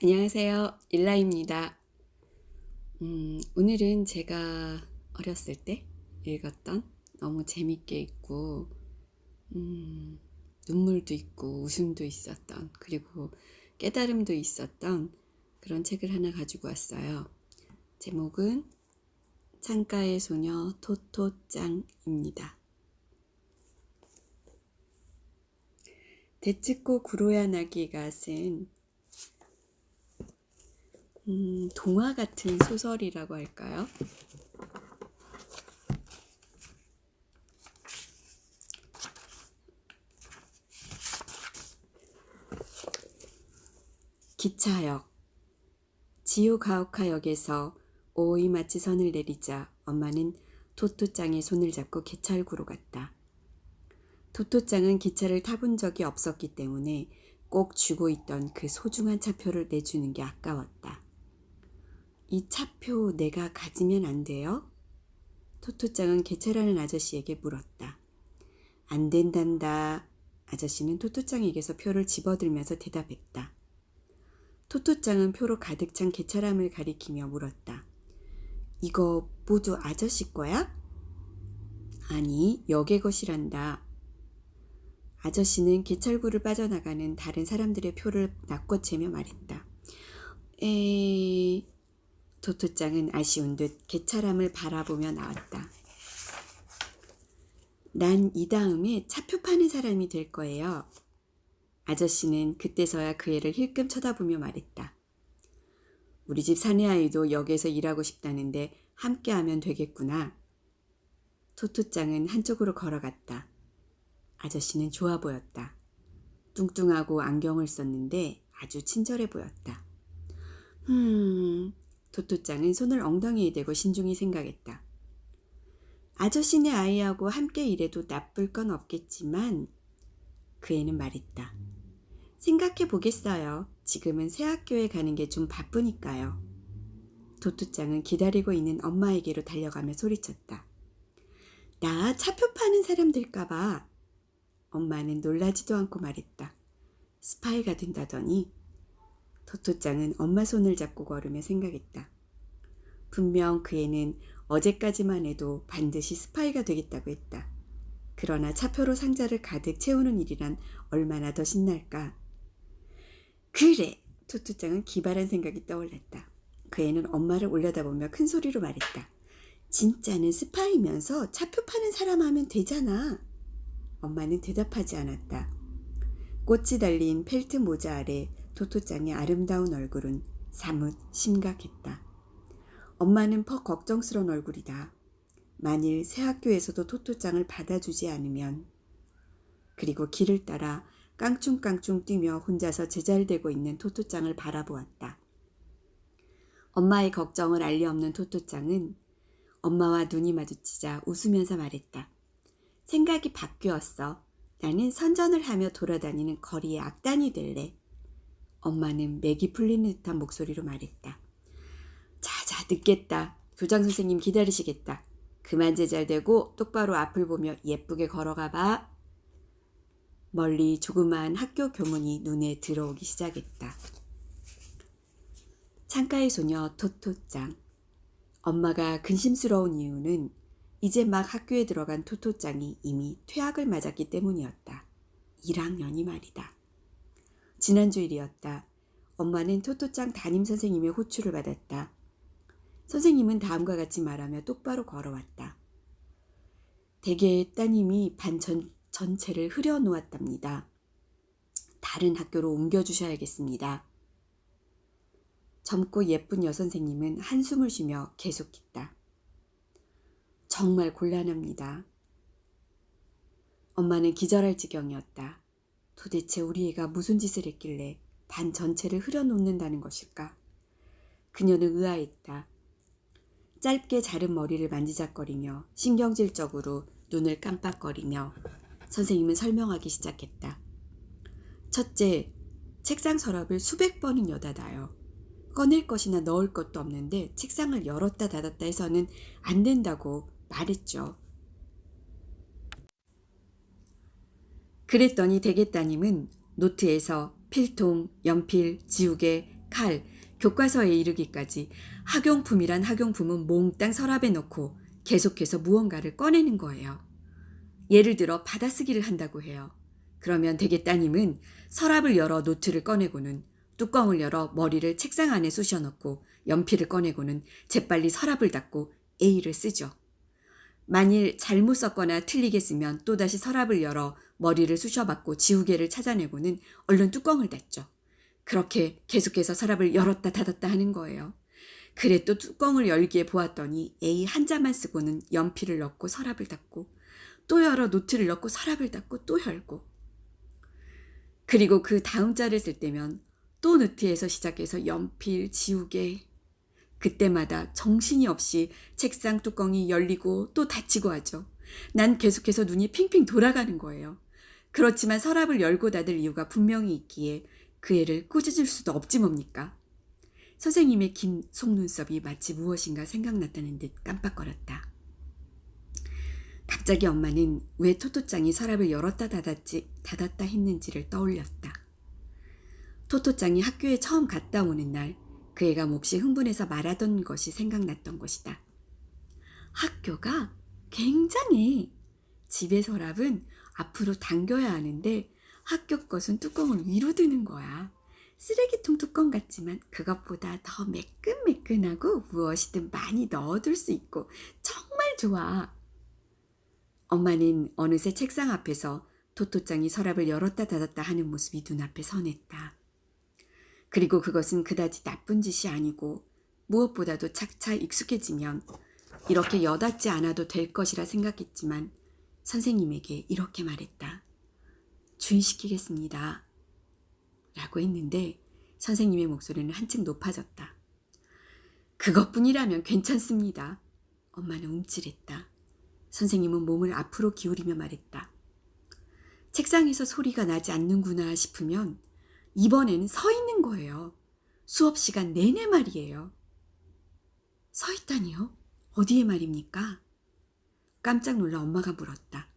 안녕하세요. 일라입니다. 오늘은 제가 어렸을 때 읽었던 너무 재밌게 읽고 눈물도 있고 웃음도 있었던 그리고 깨달음도 있었던 그런 책을 하나 가지고 왔어요. 제목은 창가의 소녀 토토짱입니다. 데츠코 구로야나기가 쓴 동화 같은 소설이라고 할까요? 기차역. 지오가오카역에서 오이마치 선을 내리자 엄마는 토토짱의 손을 잡고 개찰구로 갔다. 토토짱은 기차를 타본 적이 없었기 때문에 꼭 쥐고 있던 그 소중한 차표를 내주는 게 아까웠다. 이 차표 내가 가지면 안 돼요? 토토짱은 개찰하는 아저씨에게 물었다. 안 된단다. 아저씨는 토토짱에게서 표를 집어들면서 대답했다. 토토짱은 표로 가득 찬 개찰함을 가리키며 물었다. 이거 모두 아저씨 거야? 아니, 역의 것이란다. 아저씨는 개찰구를 빠져나가는 다른 사람들의 표를 낚아채며 말했다. 토토짱은 아쉬운 듯 개찰함을 바라보며 나왔다. 난 이 다음에 차표 파는 사람이 될 거예요. 아저씨는 그때서야 그 애를 힐끔 쳐다보며 말했다. 우리 집 사내아이도 역에서 일하고 싶다는데 함께하면 되겠구나. 토토짱은 한쪽으로 걸어갔다. 아저씨는 좋아 보였다. 뚱뚱하고 안경을 썼는데 아주 친절해 보였다. 토토짱은 손을 엉덩이에 대고 신중히 생각했다. 아저씨네 아이하고 함께 일해도 나쁠 건 없겠지만 그 애는 말했다. 생각해 보겠어요. 지금은 새 학교에 가는 게 좀 바쁘니까요. 토토짱은 기다리고 있는 엄마에게로 달려가며 소리쳤다. 나 차표 파는 사람 될까봐. 엄마는 놀라지도 않고 말했다. 스파이가 된다더니. 토토짱은 엄마 손을 잡고 걸으며 생각했다. 분명 그 애는 어제까지만 해도 반드시 스파이가 되겠다고 했다. 그러나 차표로 상자를 가득 채우는 일이란 얼마나 더 신날까. 그래! 토토짱은 기발한 생각이 떠올랐다. 그 애는 엄마를 올려다보며 큰 소리로 말했다. 진짜는 스파이면서 차표 파는 사람 하면 되잖아. 엄마는 대답하지 않았다. 꽃이 달린 펠트 모자 아래 토토짱의 아름다운 얼굴은 사뭇 심각했다. 엄마는 퍽 걱정스러운 얼굴이다. 만일 새 학교에서도 토토짱을 받아주지 않으면. 그리고 길을 따라 깡충깡충 뛰며 혼자서 제잘되고 있는 토토짱을 바라보았다. 엄마의 걱정을 알리 없는 토토짱은 엄마와 눈이 마주치자 웃으면서 말했다. 생각이 바뀌었어. 나는 선전을 하며 돌아다니는 거리의 악단이 될래. 엄마는 맥이 풀리는 듯한 목소리로 말했다. 자자, 늦겠다. 교장 선생님 기다리시겠다. 그만 제잘되고 똑바로 앞을 보며 예쁘게 걸어가 봐. 멀리 조그마한 학교 교문이 눈에 들어오기 시작했다. 창가의 소녀 토토짱. 엄마가 근심스러운 이유는 이제 막 학교에 들어간 토토짱이 이미 퇴학을 맞았기 때문이었다. 1학년이 말이다. 지난주 일이었다. 엄마는 토토짱 담임선생님의 호출을 받았다. 선생님은 다음과 같이 말하며 똑바로 걸어왔다. 대개 따님이 반 전체를 흐려놓았답니다. 다른 학교로 옮겨주셔야겠습니다. 젊고 예쁜 여선생님은 한숨을 쉬며 계속했다. 정말 곤란합니다. 엄마는 기절할 지경이었다. 도대체 우리 애가 무슨 짓을 했길래 반 전체를 흐려놓는다는 것일까? 그녀는 의아했다. 짧게 자른 머리를 만지작거리며 신경질적으로 눈을 깜빡거리며 선생님은 설명하기 시작했다. 첫째, 책상 서랍을 수백 번은 여닫아요. 꺼낼 것이나 넣을 것도 없는데 책상을 열었다 닫았다 해서는 안 된다고 말했죠. 그랬더니 대개 따님은 노트에서 필통, 연필, 지우개, 칼, 교과서에 이르기까지 학용품이란 학용품은 몽땅 서랍에 넣고 계속해서 무언가를 꺼내는 거예요. 예를 들어 받아쓰기를 한다고 해요. 그러면 되게 따님은 서랍을 열어 노트를 꺼내고는 뚜껑을 열어 머리를 책상 안에 쑤셔 넣고 연필을 꺼내고는 재빨리 서랍을 닫고 A를 쓰죠. 만일 잘못 썼거나 틀리게 쓰면 또다시 서랍을 열어 머리를 쑤셔받고 지우개를 찾아내고는 얼른 뚜껑을 닫죠. 그렇게 계속해서 서랍을 열었다 닫았다 하는 거예요. 그래 또 뚜껑을 열기에 보았더니 A 한 자만 쓰고는 연필을 넣고 서랍을 닫고 또 열어 노트를 넣고 서랍을 닫고 또 열고 그리고 그 다음 자를 쓸 때면 또 노트에서 시작해서 연필, 지우개 그때마다 정신이 없이 책상 뚜껑이 열리고 또 닫히고 하죠. 난 계속해서 눈이 핑핑 돌아가는 거예요. 그렇지만 서랍을 열고 닫을 이유가 분명히 있기에 그 애를 꾸짖을 수도 없지 뭡니까? 선생님의 긴 속눈썹이 마치 무엇인가 생각났다는 듯 깜빡거렸다. 갑자기 엄마는 왜 토토짱이 서랍을 열었다 닫았다 했는지를 떠올렸다. 토토짱이 학교에 처음 갔다 오는 날 그 애가 몹시 흥분해서 말하던 것이 생각났던 것이다. 학교가 굉장해. 집의 서랍은 앞으로 당겨야 하는데 학교 것은 뚜껑을 위로 드는 거야. 쓰레기통 뚜껑 같지만 그것보다 더 매끈매끈하고 무엇이든 많이 넣어둘 수 있고 정말 좋아. 엄마는 어느새 책상 앞에서 토토짱이 서랍을 열었다 닫았다 하는 모습이 눈앞에 선했다. 그리고 그것은 그다지 나쁜 짓이 아니고 무엇보다도 차차 익숙해지면 이렇게 여닫지 않아도 될 것이라 생각했지만 선생님에게 이렇게 말했다. 주의시키겠습니다. 라고 했는데 선생님의 목소리는 한층 높아졌다. 그것뿐이라면 괜찮습니다. 엄마는 움찔했다. 선생님은 몸을 앞으로 기울이며 말했다. 책상에서 소리가 나지 않는구나 싶으면 이번에는 서 있는 거예요. 수업 시간 내내 말이에요. 서 있다니요? 어디에 말입니까? 깜짝 놀라 엄마가 물었다.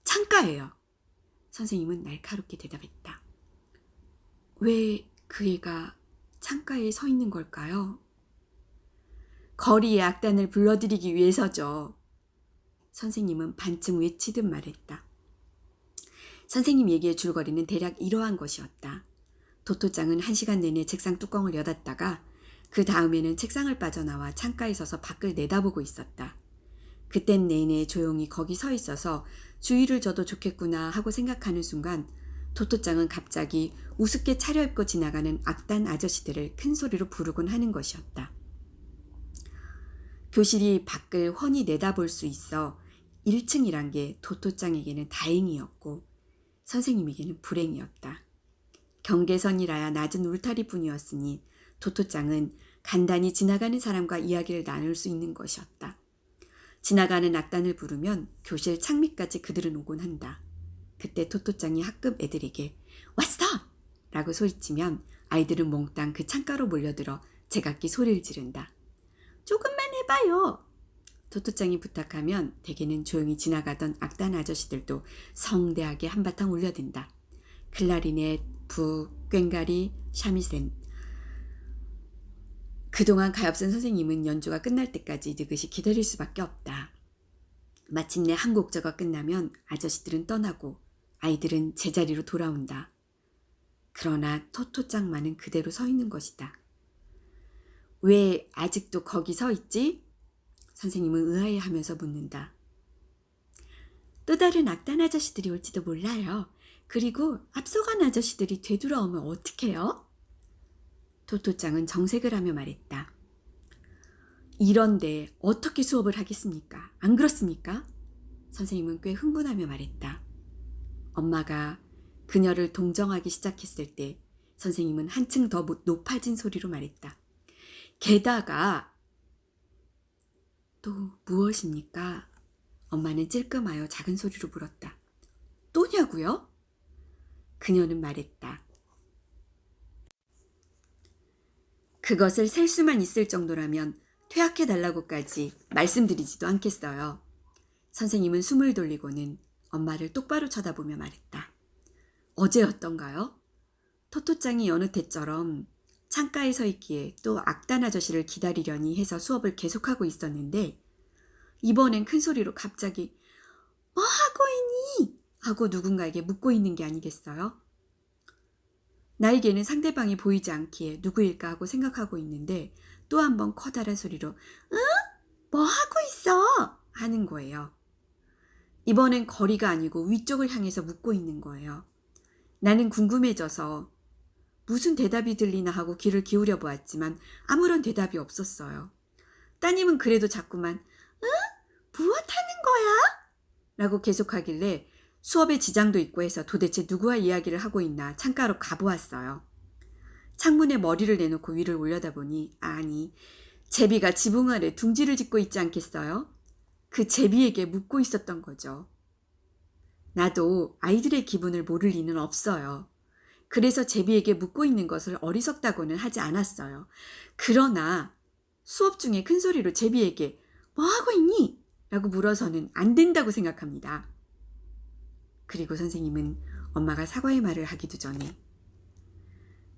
창가예요. 선생님은 날카롭게 대답했다. 왜 그 애가 창가에 서 있는 걸까요? 거리의 악단을 불러들이기 위해서죠. 선생님은 반쯤 외치듯 말했다. 선생님 얘기의 줄거리는 대략 이러한 것이었다. 토토짱은 1시간 내내 책상 뚜껑을 여닫다가 그 다음에는 책상을 빠져나와 창가에 서서 밖을 내다보고 있었다. 그땐 내내 조용히 거기 서 있어서 주의를 줘도 좋겠구나 하고 생각하는 순간 토토짱은 갑자기 우습게 차려입고 지나가는 악단 아저씨들을 큰 소리로 부르곤 하는 것이었다. 교실이 밖을 훤히 내다볼 수 있어 1층이란 게 토토짱에게는 다행이었고 선생님에게는 불행이었다. 경계선이라야 낮은 울타리뿐이었으니 토토짱은 간단히 지나가는 사람과 이야기를 나눌 수 있는 것이었다. 지나가는 악단을 부르면 교실 창밑까지 그들은 오곤 한다. 그때 토토짱이 학급 애들에게 왔어! 라고 소리치면 아이들은 몽땅 그 창가로 몰려들어 제각기 소리를 지른다. 조금만 해봐요. 토토짱이 부탁하면 대개는 조용히 지나가던 악단 아저씨들도 성대하게 한바탕 울려댄다. 클라리넷, 부, 꽹과리, 샤미센. 그동안 가엾은 선생님은 연주가 끝날 때까지 느긋이 기다릴 수밖에 없다. 마침내 한 곡저가 끝나면 아저씨들은 떠나고 아이들은 제자리로 돌아온다. 그러나 토토짱만은 그대로 서 있는 것이다. 왜 아직도 거기 서 있지? 선생님은 의아해하면서 묻는다. 또 다른 악단 아저씨들이 올지도 몰라요. 그리고 앞서간 아저씨들이 되돌아오면 어떡해요? 토토짱은 정색을 하며 말했다. 이런데 어떻게 수업을 하겠습니까? 안 그렇습니까? 선생님은 꽤 흥분하며 말했다. 엄마가 그녀를 동정하기 시작했을 때 선생님은 한층 더 높아진 소리로 말했다. 게다가 또 무엇입니까? 엄마는 찔끔하여 작은 소리로 물었다. 또냐고요? 그녀는 말했다. 그것을 셀 수만 있을 정도라면 퇴학해달라고까지 말씀드리지도 않겠어요. 선생님은 숨을 돌리고는 엄마를 똑바로 쳐다보며 말했다. 어제였던가요? 토토짱이 여느 때처럼 창가에 서 있기에 또 악단 아저씨를 기다리려니 해서 수업을 계속하고 있었는데 이번엔 큰 소리로 갑자기 뭐 하고 있니? 하고 누군가에게 묻고 있는 게 아니겠어요? 나에게는 상대방이 보이지 않기에 누구일까 하고 생각하고 있는데 또 한 번 커다란 소리로 응? 뭐 하고 있어? 하는 거예요. 이번엔 거리가 아니고 위쪽을 향해서 묻고 있는 거예요. 나는 궁금해져서 무슨 대답이 들리나 하고 귀를 기울여 보았지만 아무런 대답이 없었어요. 따님은 그래도 자꾸만 응? 무엇하는 거야? 라고 계속하길래 수업에 지장도 있고 해서 도대체 누구와 이야기를 하고 있나 창가로 가보았어요. 창문에 머리를 내놓고 위를 올려다보니 아니 제비가 지붕 아래 둥지를 짓고 있지 않겠어요? 그 제비에게 묻고 있었던 거죠. 나도 아이들의 기분을 모를 리는 없어요. 그래서 제비에게 묻고 있는 것을 어리석다고는 하지 않았어요. 그러나 수업 중에 큰 소리로 제비에게 뭐 하고 있니? 라고 물어서는 안 된다고 생각합니다. 그리고 선생님은 엄마가 사과의 말을 하기도 전에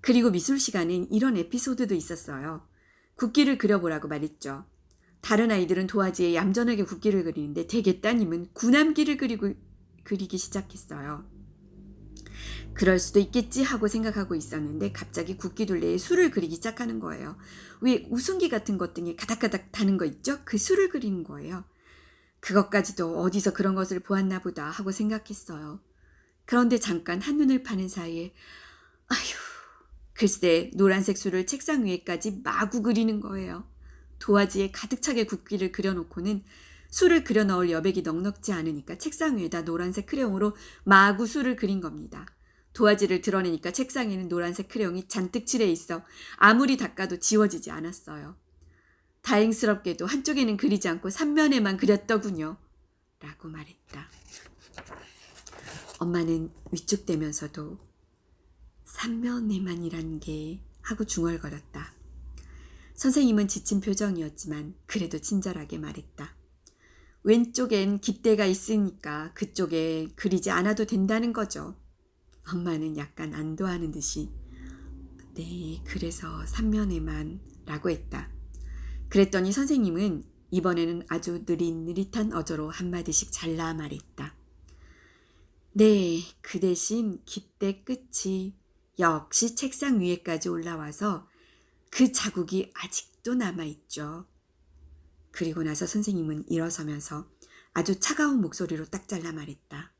그리고 미술 시간엔 이런 에피소드도 있었어요. 국기를 그려보라고 말했죠. 다른 아이들은 도화지에 얌전하게 국기를 그리는데 대개 따님은 군함기를 그리기 시작했어요. 그럴 수도 있겠지 하고 생각하고 있었는데 갑자기 국기 둘레에 술을 그리기 시작하는 거예요. 왜 우승기 같은 것 등에 가닥가닥 다는 거 있죠? 그 술을 그리는 거예요. 그것까지도 어디서 그런 것을 보았나 보다 하고 생각했어요. 그런데 잠깐 한눈을 파는 사이에 아휴 글쎄 노란색 술을 책상 위에까지 마구 그리는 거예요. 도화지에 가득 차게 국기를 그려놓고는 술을 그려 넣을 여백이 넉넉지 않으니까 책상 위에다 노란색 크레용으로 마구 술을 그린 겁니다. 도화지를 드러내니까 책상에는 노란색 크레용이 잔뜩 칠해 있어 아무리 닦아도 지워지지 않았어요. 다행스럽게도 한쪽에는 그리지 않고 3면에만 그렸더군요. 라고 말했다. 엄마는 위축되면서도 3면에만이란 게 하고 중얼거렸다. 선생님은 지친 표정이었지만 그래도 친절하게 말했다. 왼쪽엔 깃대가 있으니까 그쪽에 그리지 않아도 된다는 거죠. 엄마는 약간 안도하는 듯이 네, 그래서 3면에만 라고 했다. 그랬더니 선생님은 이번에는 아주 느릿느릿한 어조로 한마디씩 잘라 말했다. 네, 그 대신 깃대 끝이 역시 책상 위에까지 올라와서 그 자국이 아직도 남아있죠. 그리고 나서 선생님은 일어서면서 아주 차가운 목소리로 딱 잘라 말했다.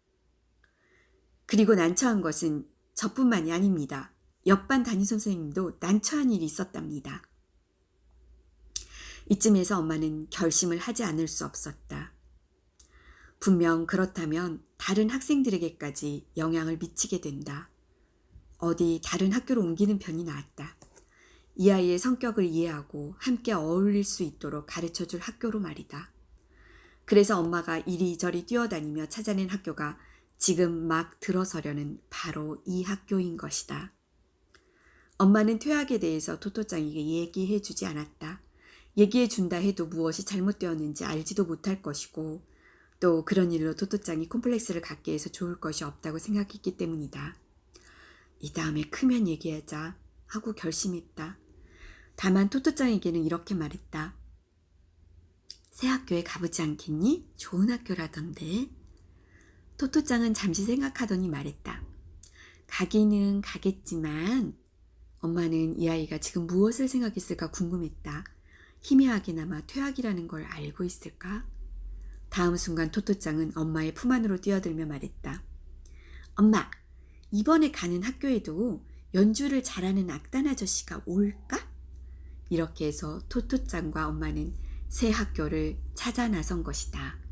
그리고 난처한 것은 저뿐만이 아닙니다. 옆반 담임선생님도 난처한 일이 있었답니다. 이쯤에서 엄마는 결심을 하지 않을 수 없었다. 분명 그렇다면 다른 학생들에게까지 영향을 미치게 된다. 어디 다른 학교로 옮기는 편이 나았다. 이 아이의 성격을 이해하고 함께 어울릴 수 있도록 가르쳐줄 학교로 말이다. 그래서 엄마가 이리저리 뛰어다니며 찾아낸 학교가 지금 막 들어서려는 바로 이 학교인 것이다. 엄마는 퇴학에 대해서 토토짱에게 얘기해 주지 않았다. 얘기해 준다 해도 무엇이 잘못되었는지 알지도 못할 것이고 또 그런 일로 토토짱이 콤플렉스를 갖게 해서 좋을 것이 없다고 생각했기 때문이다. 이 다음에 크면 얘기하자 하고 결심했다. 다만 토토짱에게는 이렇게 말했다. 새 학교에 가보지 않겠니? 좋은 학교라던데. 토토짱은 잠시 생각하더니 말했다. 가기는 가겠지만 엄마는 이 아이가 지금 무엇을 생각했을까 궁금했다. 희미하게나마 퇴학이라는 걸 알고 있을까? 다음 순간 토토짱은 엄마의 품 안으로 뛰어들며 말했다. 엄마, 이번에 가는 학교에도 연주를 잘하는 악단 아저씨가 올까? 이렇게 해서 토토짱과 엄마는 새 학교를 찾아 나선 것이다.